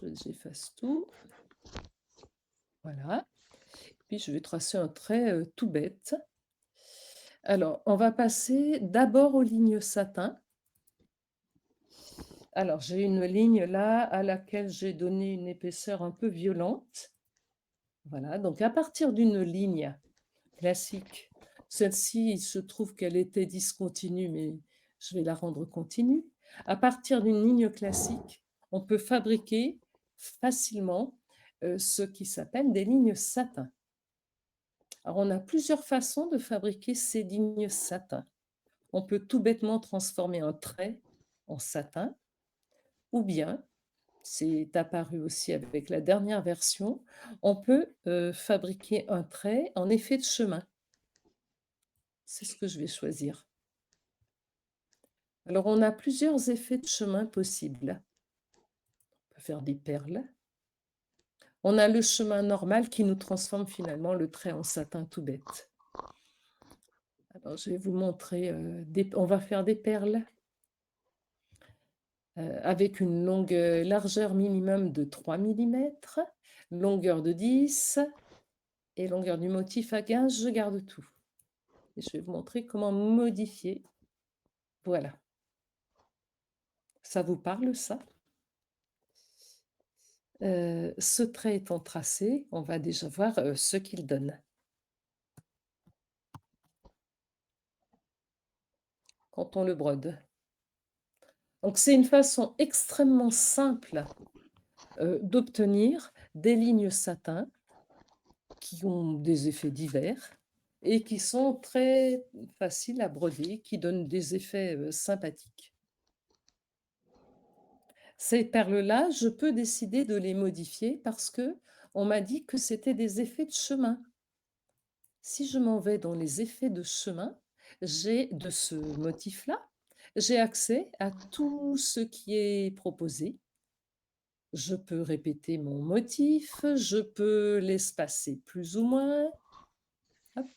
J'efface tout. Voilà. Puis je vais tracer un trait tout bête. Alors, on va passer d'abord aux lignes satin. Alors, j'ai une ligne là à laquelle j'ai donné une épaisseur un peu violente. Voilà, donc à partir d'une ligne classique, celle-ci, il se trouve qu'elle était discontinue, mais je vais la rendre continue. À partir d'une ligne classique, on peut fabriquer facilement ce qui s'appelle des lignes satin. Alors, on a plusieurs façons de fabriquer ces lignes satin. On peut tout bêtement transformer un trait en satin, ou bien, c'est apparu aussi avec la dernière version, on peut fabriquer un trait en effet de chemin. C'est ce que je vais choisir. Alors, on a plusieurs effets de chemin possibles. On peut faire des perles. On a le chemin normal qui nous transforme finalement le trait en satin tout bête. Alors, je vais vous montrer, on va faire des perles avec une largeur minimum de 3 millimètres, longueur de 10 et longueur du motif à 15, je garde tout. Et je vais vous montrer comment modifier. Voilà. Ça vous parle, ça? Ce trait étant tracé, on va déjà voir ce qu'il donne. Quand on le brode. Donc c'est une façon extrêmement simple d'obtenir des lignes satin qui ont des effets divers et qui sont très faciles à broder, qui donnent des effets sympathiques. Ces perles-là, je peux décider de les modifier parce que on m'a dit que c'était des effets de chemin. Si je m'en vais dans les effets de chemin, j'ai de ce motif-là, j'ai accès à tout ce qui est proposé. Je peux répéter mon motif, je peux l'espacer plus ou moins. Hop,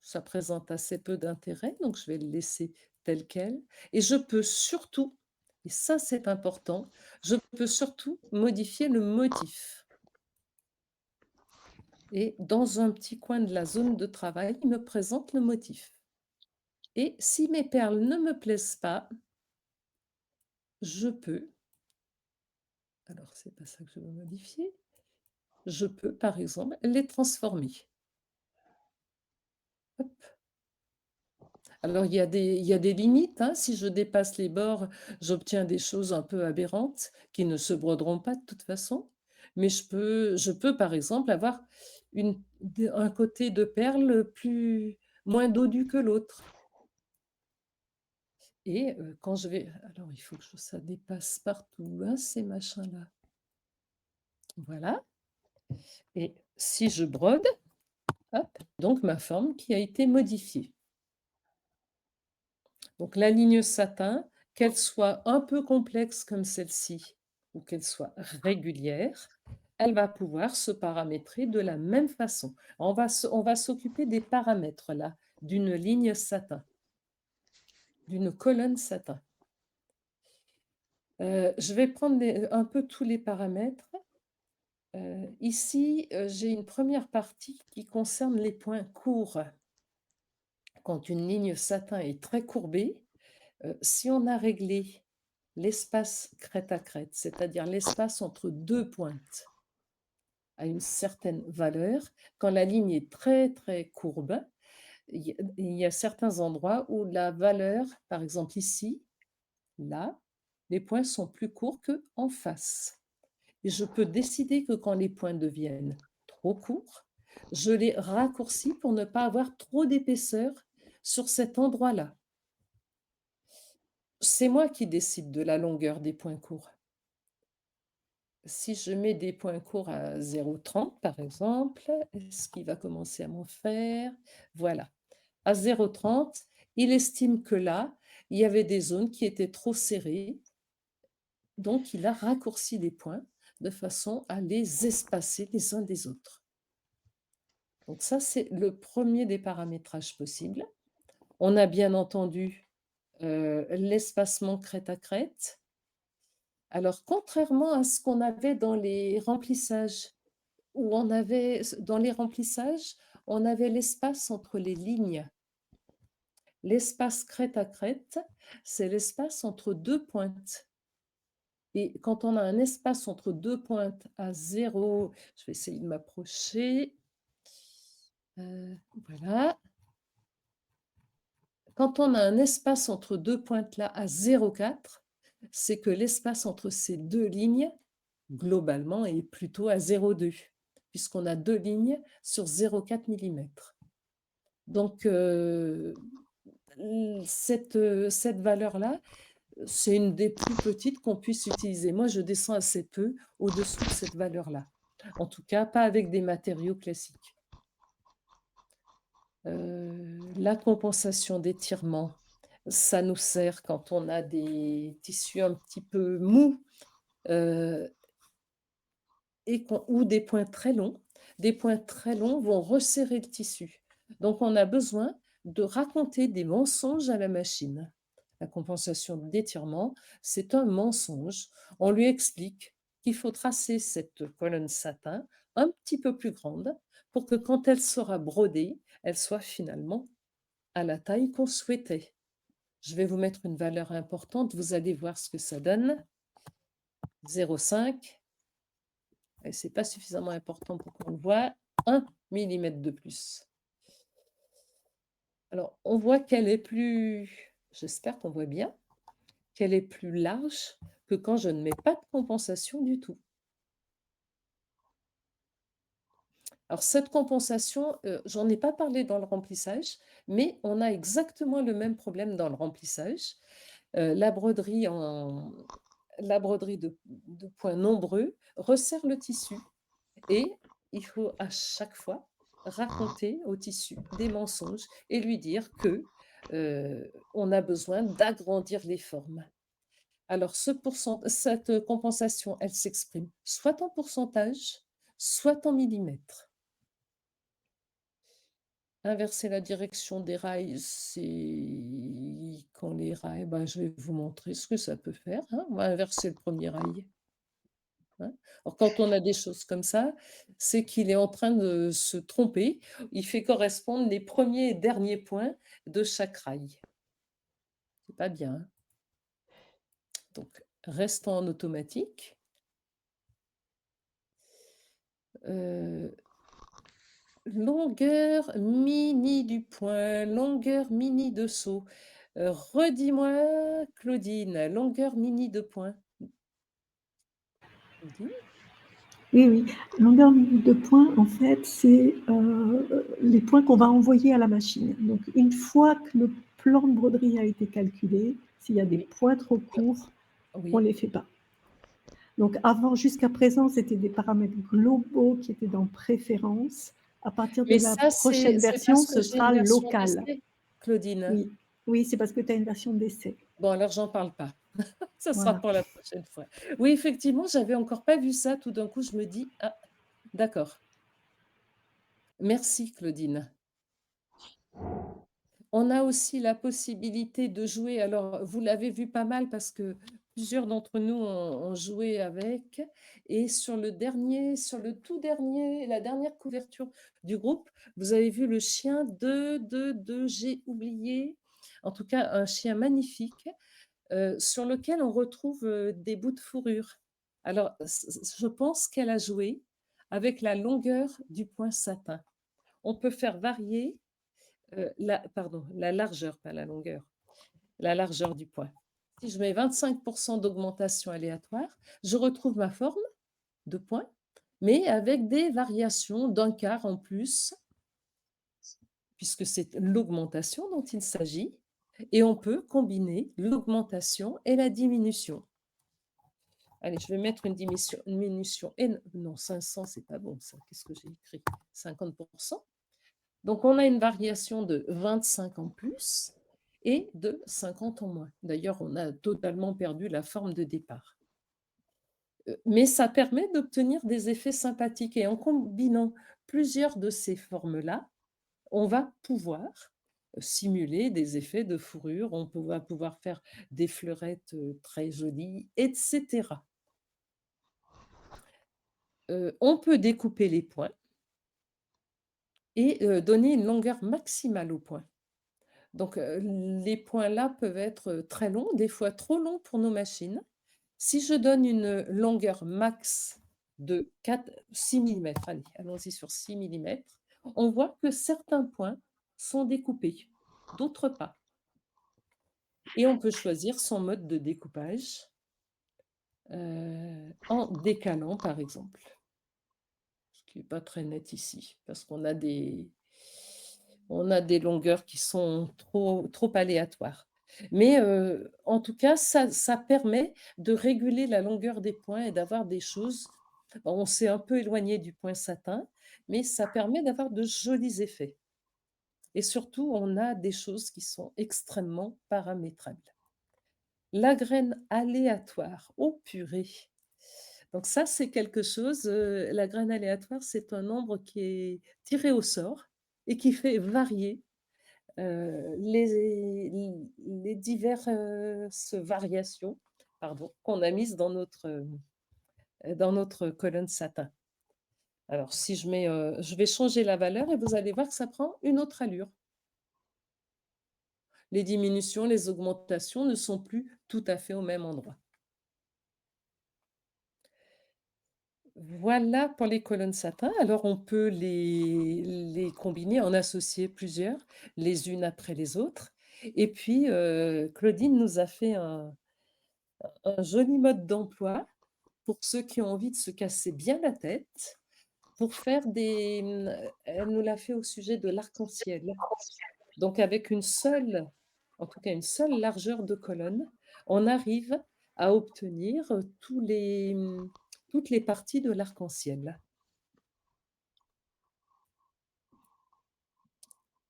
ça présente assez peu d'intérêt, donc je vais le laisser tel quel. Et je peux surtout, et ça c'est important, je peux surtout modifier le motif. Et dans un petit coin de la zone de travail, il me présente le motif. Et si mes perles ne me plaisent pas, je peux, alors c'est pas ça que je veux modifier, je peux par exemple les transformer. Hop. Alors il y a des limites, hein. Si je dépasse les bords, j'obtiens des choses un peu aberrantes qui ne se broderont pas de toute façon. Mais je peux par exemple avoir un côté de perle moins dodu que l'autre. Et quand je vais... Alors, il faut que ça dépasse partout, hein, ces machins-là. Voilà. Et si je brode, hop, donc ma forme qui a été modifiée. Donc la ligne satin, qu'elle soit un peu complexe comme celle-ci, ou qu'elle soit régulière, elle va pouvoir se paramétrer de la même façon. On va s'occuper des paramètres là, d'une ligne satin, d'une colonne satin. Je vais prendre un peu tous les paramètres. Ici, j'ai une première partie qui concerne les points courts. Quand une ligne satin est très courbée, si on a réglé l'espace crête à crête, c'est-à-dire l'espace entre deux pointes, à une certaine valeur, quand la ligne est très, très courbe, il y a certains endroits où la valeur, par exemple ici, là, les points sont plus courts qu'en face. Et je peux décider que quand les points deviennent trop courts, je les raccourcis pour ne pas avoir trop d'épaisseur sur cet endroit-là. C'est moi qui décide de la longueur des points courts. Si je mets des points courts à 0,30 par exemple, est-ce qu'il va commencer à m'en faire? Voilà. À 0,30, il estime que là, il y avait des zones qui étaient trop serrées, donc il a raccourci les points de façon à les espacer les uns des autres. Donc ça, c'est le premier des paramétrages possibles. On a bien entendu l'espacement crête à crête. Alors, contrairement à ce qu'on avait dans les remplissages, où on avait dans les remplissages, on avait l'espace entre les lignes. L'espace crête à crête, c'est l'espace entre 2 pointes et quand on a un espace entre 2 pointes à 0, je vais essayer de m'approcher, voilà. Quand on a un espace entre 2 pointes là à 0,4, c'est que l'espace entre ces 2 lignes, globalement, est plutôt à 0,2 puisqu'on a 2 lignes sur 0,4 millimètres. Donc cette valeur-là, c'est une des plus petites qu'on puisse utiliser. Moi, je descends assez peu au-dessous de cette valeur-là. En tout cas, pas avec des matériaux classiques. La compensation d'étirement, ça nous sert quand on a des tissus un petit peu mous, ou des points très longs. Des points très longs vont resserrer le tissu. Donc on a besoin de raconter des mensonges à la machine. La compensation d'étirement, c'est un mensonge. On lui explique qu'il faut tracer cette colonne satin un petit peu plus grande pour que quand elle sera brodée, elle soit finalement à la taille qu'on souhaitait. Je vais vous mettre une valeur importante, vous allez voir ce que ça donne. 0,5, et c'est pas suffisamment important pour qu'on le voit, 1 millimètre de plus. Alors, on voit qu'elle est plus, j'espère qu'on voit bien, qu'elle est plus large que quand je ne mets pas de compensation du tout. Alors cette compensation, j'en ai pas parlé dans le remplissage, mais on a exactement le même problème dans le remplissage. La broderie de points nombreux resserre le tissu et il faut à chaque fois raconter au tissu des mensonges et lui dire que, on a besoin d'agrandir les formes. Alors cette compensation, elle s'exprime soit en pourcentage, soit en millimètres. Inverser la direction des rails, c'est quand les rails, ben, je vais vous montrer ce que ça peut faire, hein. On va inverser le premier rail, hein. Alors quand on a des choses comme ça, c'est qu'il est en train de se tromper. Il fait correspondre les premiers et derniers points de chaque rail. C'est pas bien, hein. Donc restons en automatique. Longueur mini du point, longueur mini de saut. Redis-moi, Claudine, longueur mini de point. Claudine? Oui, oui. Longueur de points, en fait, c'est les points qu'on va envoyer à la machine. Donc, une fois que le plan de broderie a été calculé, s'il y a des Oui, points trop courts, on ne oui. les fait pas. Donc, avant, jusqu'à présent, c'était des paramètres globaux qui étaient dans préférence. À partir de Mais la ça, prochaine c'est version, parce que ce j'ai une sera version local. d'essai, Claudine. Oui, oui, c'est parce que tu as une version d'essai. Bon, alors j'en parle pas. Ça sera Voilà. pour la prochaine fois. Oui, effectivement, j'avais encore pas vu ça. Tout d'un coup, je me dis: «Ah, d'accord». Merci, Claudine. On a aussi la possibilité de jouer, alors vous l'avez vu pas mal parce que plusieurs d'entre nous ont joué avec, et sur le tout dernier, la dernière couverture du groupe, vous avez vu le chien de j'ai oublié, en tout cas un chien magnifique, sur lequel on retrouve, des bouts de fourrure. Alors je pense qu'elle a joué avec la longueur du point satin. On peut faire varier la largeur, pas la longueur, la largeur du point. Si je mets 25 d'augmentation aléatoire, je retrouve ma forme de point, mais avec des variations d'un quart en plus, puisque c'est l'augmentation dont il s'agit, et on peut combiner l'augmentation et la diminution. Allez, je vais mettre une diminution, et non, 500, c'est pas bon ça, qu'est-ce que j'ai écrit? 50. Donc, on a une variation de 25 en plus et de 50 en moins. D'ailleurs, on a totalement perdu la forme de départ. Mais ça permet d'obtenir des effets sympathiques et en combinant plusieurs de ces formes-là, on va pouvoir simuler des effets de fourrure, va pouvoir faire des fleurettes, très jolies et cetera. On peut découper les points et donner une longueur maximale aux points. Donc les points là peuvent être, très longs, des fois trop longs pour nos machines. Si je donne une longueur max de 6 millimètres, allez, allons-y sur 6 millimètres, on voit que certains points sont découpés, d'autres pas. Et on peut choisir son mode de découpage, en décalant par exemple. Ce qui est pas très net ici, parce on a des longueurs qui sont trop aléatoires. Mais en tout cas, ça permet de réguler la longueur des points et d'avoir des choses, on s'est un peu éloigné du point satin, mais ça permet d'avoir de jolis effets et surtout, on a des choses qui sont extrêmement paramétrables. La graine aléatoire, oh purée! Donc ça, c'est quelque chose, la graine aléatoire, c'est un nombre qui est tiré au sort et qui fait varier, les diverses variations, pardon, qu'on a mises dans notre colonne satin. Alors si je mets, je vais changer la valeur et vous allez voir que ça prend une autre allure. Les diminutions, les augmentations ne sont plus tout à fait au même endroit. Voilà pour les colonnes satin. Alors on peut les combiner, en associer plusieurs, les unes après les autres. Et puis, Claudine nous a fait un joli mode d'emploi pour ceux qui ont envie de se casser bien la tête, pour faire elle nous l'a fait au sujet de l'arc-en-ciel. Donc avec en tout cas une seule largeur de colonne, on arrive à obtenir, toutes les parties de l'arc-en-ciel.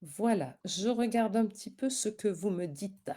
Voilà, je regarde un petit peu ce que vous me dites.